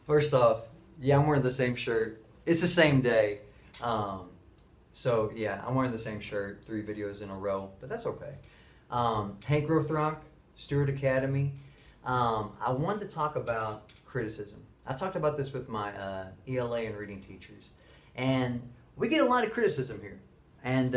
First off, yeah, I'm wearing the same shirt. It's the same day. So yeah, I'm wearing the same shirt 3 videos in a row, but that's okay. Hank Rothrock, Stuart Academy. I wanted to talk about criticism. I talked about this with my ELA and reading teachers. And we get a lot of criticism here. And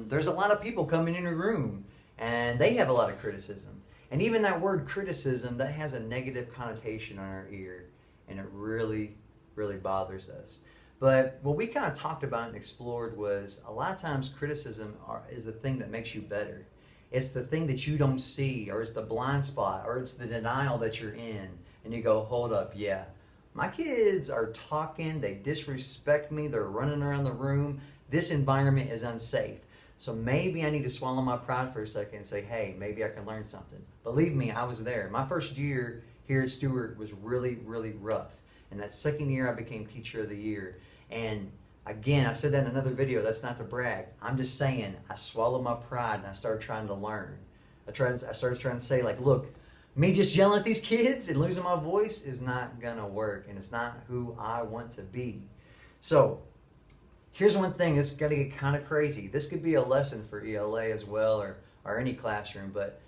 there's a lot of people coming in the room and they have a lot of criticism. And even that word criticism, that has a negative connotation on our ear. And it really, really bothers us. But what we kind of talked about and explored was a lot of times criticism is the thing that makes you better. It's the thing that you don't see, or it's the blind spot, or it's the denial that you're in. And you go, hold up, yeah. My kids are talking, they disrespect me, they're running around the room. This environment is unsafe. So maybe I need to swallow my pride for a second and say, hey, maybe I can learn something. Believe me, I was there. My first year here at Stuart was really, really rough. And that second year, I became Teacher of the Year. And again, I said that in another video, that's not to brag. I'm just saying, I swallowed my pride and I started trying to learn. I started trying to say, like, look, me just yelling at these kids and losing my voice is not gonna work, and it's not who I want to be. So, here's one thing that's gonna get kind of crazy. This could be a lesson for ELA as well, or any classroom, but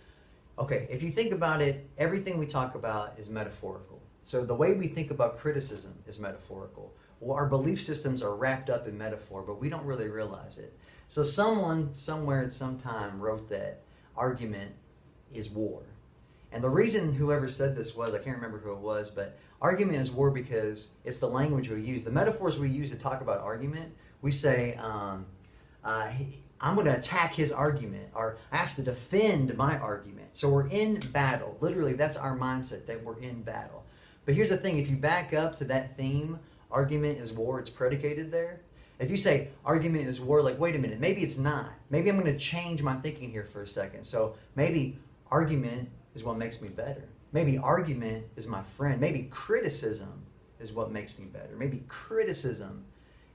okay, if you think about it, everything we talk about is metaphorical. So the way we think about criticism is metaphorical. Well, our belief systems are wrapped up in metaphor, but we don't really realize it. So someone, somewhere at some time, wrote that argument is war. And the reason whoever said this was, I can't remember who it was, but argument is war because it's the language we use. The metaphors we use to talk about argument, we say, I'm going to attack his argument, or I have to defend my argument. So we're in battle. Literally, that's our mindset, that we're in battle. But here's the thing, if you back up to that theme, argument is war, it's predicated there. If you say argument is war, like, wait a minute, maybe it's not. Maybe I'm going to change my thinking here for a second. So maybe argument is what makes me better. Maybe argument is my friend. Maybe criticism is what makes me better. Maybe criticism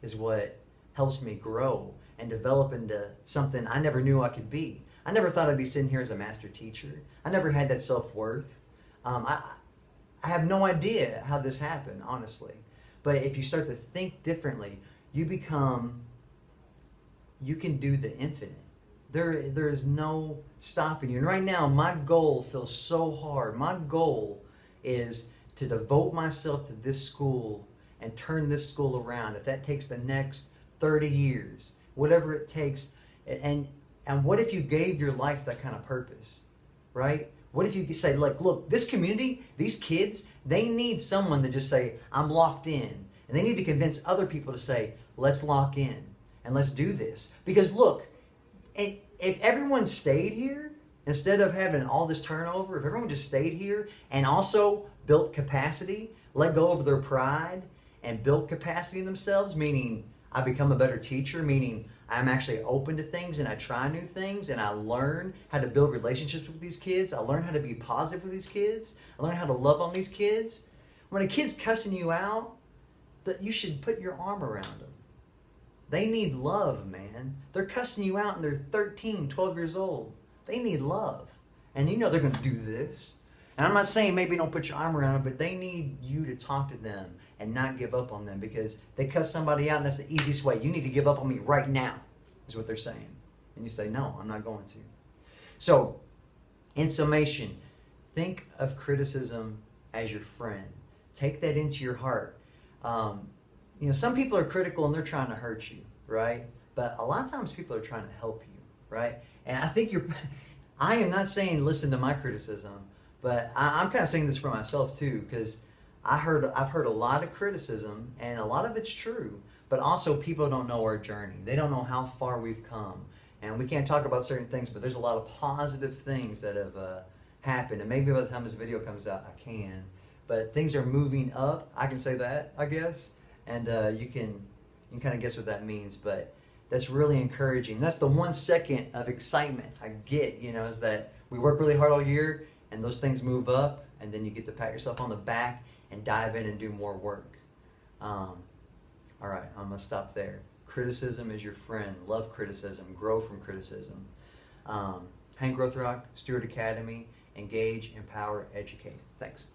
is what helps me grow and develop into something I never knew I could be. I never thought I'd be sitting here as a master teacher. I never had that self-worth. I have no idea how this happened, honestly. But if you start to think differently, you can do the infinite. There is no stopping you. And right now, my goal feels so hard. My goal is to devote myself to this school and turn this school around. If that takes the next 30 years, whatever it takes. And what if you gave your life that kind of purpose, right? What if you could say, like, look, this community, these kids, they need someone to just say, I'm locked in. And they need to convince other people to say, let's lock in and let's do this. Because look, if everyone stayed here, instead of having all this turnover, if everyone just stayed here and also built capacity, let go of their pride and built capacity in themselves, meaning I become a better teacher, meaning I'm actually open to things and I try new things and I learn how to build relationships with these kids. I learn how to be positive with these kids. I learn how to love on these kids. When a kid's cussing you out, that you should put your arm around them. They need love, man. They're cussing you out and they're 13, 12 years old. They need love. And you know they're going to do this. And I'm not saying maybe don't put your arm around them, but they need you to talk to them and not give up on them because they cuss somebody out and that's the easiest way. You need to give up on me right now, is what they're saying. And you say, no, I'm not going to. So, in summation, think of criticism as your friend. Take that into your heart. Some people are critical and they're trying to hurt you, right? But a lot of times people are trying to help you, right? And I think I am not saying listen to my criticism, but I'm kind of saying this for myself too, because I've heard a lot of criticism and a lot of it's true, but also people don't know our journey. They don't know how far we've come. And we can't talk about certain things, but there's a lot of positive things that have happened. And maybe by the time this video comes out, I can. But things are moving up. I can say that, I guess. And you can kind of guess what that means. But that's really encouraging. That's the 1 second of excitement I get, is that we work really hard all year and those things move up. And then you get to pat yourself on the back and dive in and do more work. All right, I'm going to stop there. Criticism is your friend. Love criticism. Grow from criticism. Hank Rothrock, Stuart Academy. Engage, empower, educate. Thanks.